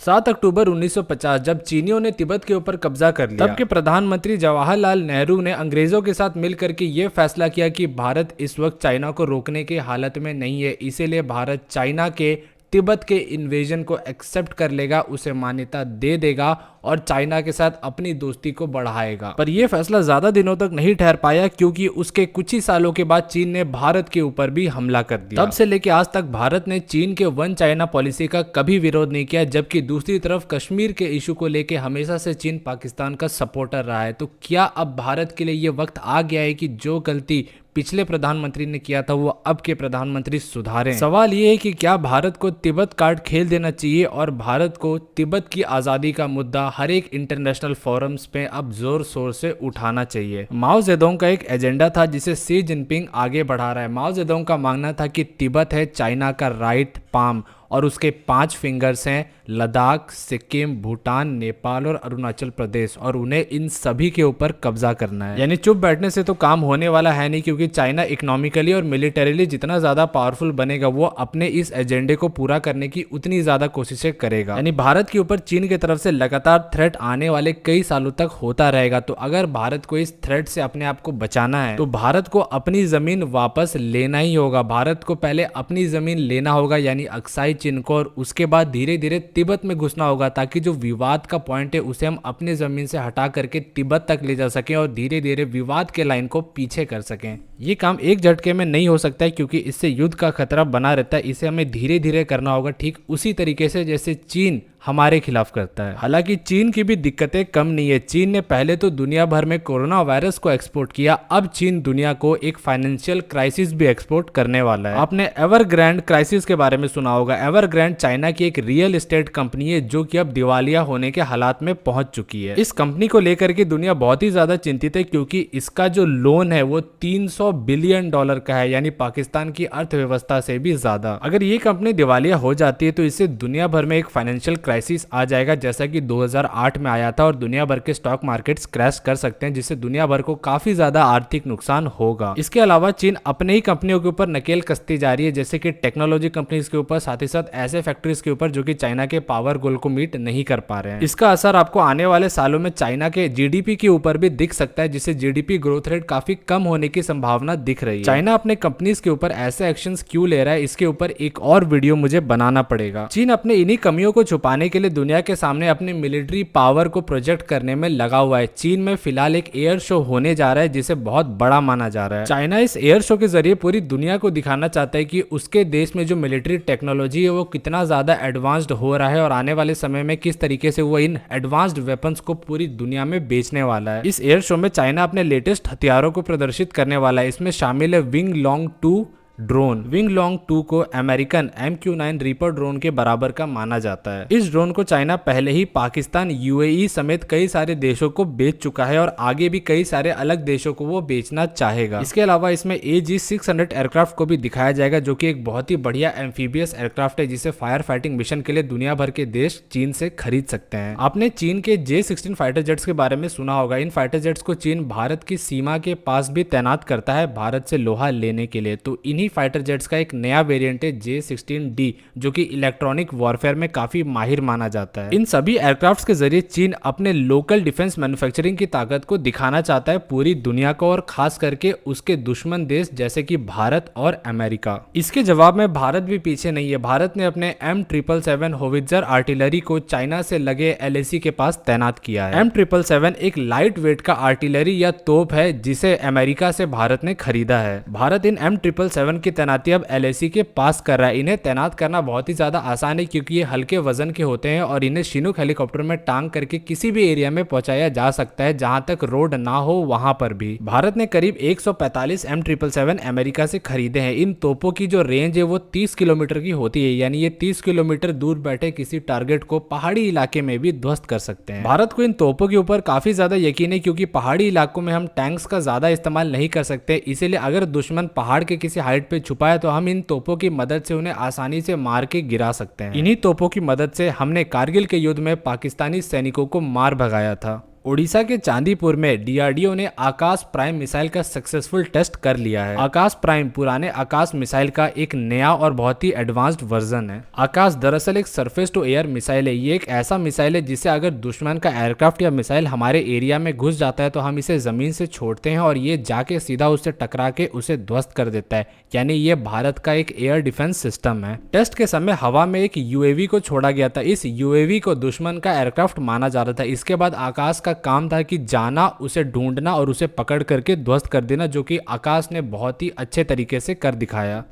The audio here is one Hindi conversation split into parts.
7 अक्टूबर 1950 जब चीनियों ने तिब्बत के ऊपर कब्जा कर लिया, तब के प्रधानमंत्री जवाहरलाल नेहरू ने अंग्रेजों के साथ मिलकर के ये फैसला किया कि भारत इस वक्त चाइना को रोकने की हालत में नहीं है, इसीलिए भारत चाइना के तिब्बत के इन्वेजन को एक्सेप्ट कर लेगा, उसे मान्यता दे देगा और चाइना के साथ अपनी दोस्ती को बढ़ाएगा। पर यह फैसला ज्यादा दिनों तक नहीं ठहर पाया क्योंकि उसके कुछ ही सालों के बाद चीन ने भारत के ऊपर भी हमला कर दिया। तब से लेकर आज तक भारत ने चीन के वन चाइना पॉलिसी का कभी विरोध नहीं किया, जबकि दूसरी तरफ कश्मीर के इशू को लेकर हमेशा से चीन पाकिस्तान का सपोर्टर रहा है। तो क्या अब भारत के लिए यह वक्त आ गया है कि जो गलती पिछले प्रधानमंत्री ने किया था वो अब के प्रधानमंत्री सुधारें? सवाल ये है कि क्या भारत को तिब्बत कार्ड खेल देना चाहिए और भारत को तिब्बत की आजादी का मुद्दा हर एक इंटरनेशनल फोरम्स पे अब जोर शोर से उठाना चाहिए। माओ जेडोंग का एक एजेंडा था जिसे शी जिनपिंग आगे बढ़ा रहा है। माओ जेडोंग का मानना था कि तिब्बत है चाइना का राइट पाम और उसके 5 फिंगर्स हैं लद्दाख, सिक्किम, भूटान, नेपाल और अरुणाचल प्रदेश, और उन्हें इन सभी के ऊपर कब्जा करना है। यानी चुप बैठने से तो काम होने वाला है नहीं, क्योंकि चाइना इकोनॉमिकली और मिलिटरीली जितना ज्यादा पावरफुल बनेगा वो अपने इस एजेंडे को पूरा करने की उतनी ज्यादा कोशिशें करेगा। यानी भारत के ऊपर चीन की तरफ से लगातार थ्रेट आने वाले कई सालों तक होता रहेगा। तो अगर भारत को इस थ्रेट से अपने आप को बचाना है तो भारत को अपनी जमीन वापस लेना ही होगा। भारत को पहले अपनी जमीन लेना होगा, यानी अक्साई चीन को, और उसके बाद धीरे धीरे तिब्बत में घुसना होगा, ताकि जो विवाद का पॉइंट है उसे हम अपने जमीन से हटा करके तिब्बत तक ले जा सकें और धीरे धीरे विवाद के लाइन को पीछे कर सकें। ये काम एक झटके में नहीं हो सकता है क्योंकि इससे युद्ध का खतरा बना रहता है। इसे हमें धीरे धीरे करना होगा, ठीक उसी तरीके से जैसे चीन हमारे खिलाफ करता है। हालांकि चीन की भी दिक्कतें कम नहीं है। चीन ने पहले तो दुनिया भर में कोरोना वायरस को एक्सपोर्ट किया, अब चीन दुनिया को एक फाइनेंशियल क्राइसिस भी एक्सपोर्ट करने वाला है। आपने एवरग्रैंड क्राइसिस के बारे में सुना होगा। एवरग्रैंड चाइना की एक रियल एस्टेट कंपनी है जो कि अब दिवालिया होने के हालात में पहुंच चुकी है। इस कंपनी को लेकर के दुनिया बहुत ही ज्यादा चिंतित है क्योंकि इसका जो लोन है वो $300 बिलियन का है, यानी पाकिस्तान की अर्थव्यवस्था से भी ज्यादा। अगर ये कंपनी दिवालिया हो जाती है तो इससे दुनिया भर में एक फाइनेंशियल क्राइसिस आ जाएगा, जैसा कि 2008 में आया था, और दुनिया भर के स्टॉक मार्केट्स क्रैश कर सकते हैं, जिससे दुनिया भर को काफी ज्यादा आर्थिक नुकसान होगा। इसके अलावा चीन अपने ही कंपनियों के ऊपर नकेल कसती जा रही है, जैसे कि टेक्नोलॉजी कंपनीज के ऊपर, साथ ही साथ ऐसे फैक्ट्रीज के ऊपर जो कि चाइना के पावर गोल को मीट नहीं कर पा रहे हैं। इसका असर आपको आने वाले सालों में चाइना के जीडीपी के ऊपर भी दिख सकता है, जिससे जीडीपी ग्रोथ रेट काफी कम होने की संभावना दिख रही है। चाइना अपने कंपनीज के ऊपर ऐसे एक्शंस क्यों ले रहा है, इसके ऊपर एक और वीडियो मुझे बनाना पड़ेगा। चीन अपने इन्हीं कमियों को छुपाने के लिए दुनिया के सामने अपनी मिलिट्री पावर को प्रोजेक्ट करने में लगा हुआ है। चीन में फिलहाल एक एयर शो होने जा रहा है जिसे बहुत बड़ा माना जा रहा है। चाइना इस एयर शो के जरिए पूरी दुनिया को दिखाना चाहता है कि उसके देश में जो मिलिट्री टेक्नोलॉजी है वो कितना ज्यादा एडवांस्ड हो रहा है और आने वाले समय में किस तरीके से वो इन एडवांस्ड वेपन्स को पूरी दुनिया में बेचने वाला है। इस एयर शो में चाइना अपने लेटेस्ट हथियारों को प्रदर्शित करने वाला है। इसमें शामिल है wing long 2 drone. Wing long 2 को अमेरिकन MQ-9 रीपर ड्रोन के बराबर का माना जाता है। इस ड्रोन को चाइना पहले ही पाकिस्तान, UAE समेत कई सारे देशों को बेच चुका है और आगे भी कई सारे अलग देशों को वो बेचना चाहेगा। इसके अलावा इसमें AG-600 एयरक्राफ्ट को भी दिखाया जाएगा, जो कि एक बहुत ही बढ़िया एम्फीबियस एयरक्राफ्ट है जिसे फायर फाइटिंग मिशन के लिए दुनिया भर के देश चीन से खरीद सकते हैं। आपने चीन के J-16 फाइटर जेट्स के बारे में सुना होगा। इन फाइटर जेट्स को चीन भारत की सीमा के पास भी तैनात करता है भारत से लोहा लेने के लिए। तो इन्हीं फाइटर जेट्स का एक नया वेरिएंट है J-16D, जो कि इलेक्ट्रॉनिक वॉरफेयर में काफी माहिर माना जाता है। इन सभी एयरक्राफ्ट्स के जरिए चीन अपने लोकल डिफेंस मैन्युफैक्चरिंग की ताकत को दिखाना चाहता है पूरी दुनिया को, और खास करके उसके दुश्मन देश जैसे कि भारत और अमेरिका। इसके जवाब में भारत भी पीछे नहीं है। भारत ने अपने M777 होवित्जर आर्टिलरी को चाइना से लगे LAC के पास तैनात किया है। M777 एक लाइट वेट का आर्टिलरी या तोप है जिसे अमेरिका से भारत ने खरीदा है। भारत इन M777 की तैनाती अब LAC के पास कर रहा है। इन्हें तैनात करना बहुत ही ज्यादा आसान है क्योंकि ये हल्के वजन के होते हैं और इन्हें शिनूक हेलीकॉप्टर में टांग करके किसी भी एरिया में पहुंचाया जा सकता है जहां तक रोड ना हो वहां पर भी। भारत ने करीब 145 M777 अमेरिका से खरीदे हैं। इन तोपों की जो रेंज है वो 30 किलोमीटर की होती है, यानी ये 30 किलोमीटर दूर बैठे किसी टारगेट को पहाड़ी इलाके में भी ध्वस्त कर सकते हैं। भारत को इन तोपों के ऊपर काफी ज्यादा यकीन है क्योंकि पहाड़ी इलाकों में हम टैंक्स का ज्यादा इस्तेमाल नहीं कर सकते, इसीलिए अगर दुश्मन पहाड़ के किसी हाइट पे छुपा है तो हम इन तोपों की मदद से उन्हें आसानी से मार के गिरा सकते हैं। इन्हीं तोपों की मदद से हमने कारगिल के युद्ध में पाकिस्तानी सैनिकों को मार भगाया था। ओडिशा के चांदीपुर में डीआरडीओ ने आकाश प्राइम मिसाइल का सक्सेसफुल टेस्ट कर लिया है। आकाश प्राइम पुराने आकाश मिसाइल का एक नया और बहुत ही एडवांस्ड वर्जन है। आकाश दरअसल एक सरफेस टू एयर मिसाइल है। ये एक ऐसा मिसाइल है जिसे अगर दुश्मन का एयरक्राफ्ट या मिसाइल हमारे एरिया में घुस जाता है तो हम इसे जमीन से छोड़ते हैं और ये जाके सीधा उससे टकरा के उसे ध्वस्त कर देता है। यानी ये भारत का एक एयर डिफेंस सिस्टम है। टेस्ट के समय हवा में एक यूएवी को छोड़ा गया था। इस यूएवी को दुश्मन का एयरक्राफ्ट माना जा रहा था। इसके बाद आकाश का काम था कि जाना, उसे ढूंढना और उसे पकड़ करके ध्वस्त कर देना, जो कि आकाश ने बहुत ही अच्छे तरीके से कर दिखाया।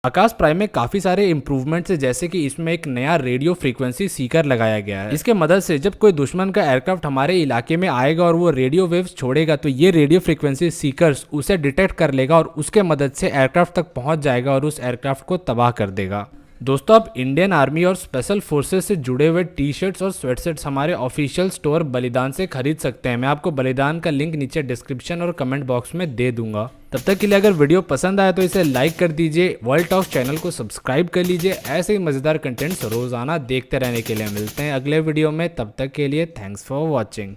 आकाश प्राइम में काफी सारे इंप्रूवमेंट्स है, जैसे कि इसमें एक नया रेडियो फ्रीक्वेंसी सीकर लगाया गया है। इसके मदद से जब कोई दुश्मन का एयरक्राफ्ट हमारे इलाके में आएगा और वो रेडियो वेव्स छोड़ेगा तो ये रेडियो फ्रीक्वेंसी सीकर्स उसे डिटेक्ट कर लेगा और उसके मदद से एयरक्राफ्ट तक पहुंच जाएगा और उस एयरक्राफ्ट को तबाह कर देगा। दोस्तों, आप इंडियन आर्मी और स्पेशल फोर्सेस से जुड़े हुए टी शर्ट्स और स्वेटशर्ट्स हमारे ऑफिशियल स्टोर बलिदान से खरीद सकते हैं। मैं आपको बलिदान का लिंक नीचे डिस्क्रिप्शन और कमेंट बॉक्स में दे दूंगा। तब तक के लिए अगर वीडियो पसंद आया तो इसे लाइक कर दीजिए, वर्ल्ड टॉक चैनल को सब्सक्राइब कर लीजिए। ऐसे ही मजेदार कंटेंट्स रोजाना देखते रहने के लिए मिलते हैं अगले वीडियो में। तब तक के लिए थैंक्स फॉर वॉचिंग।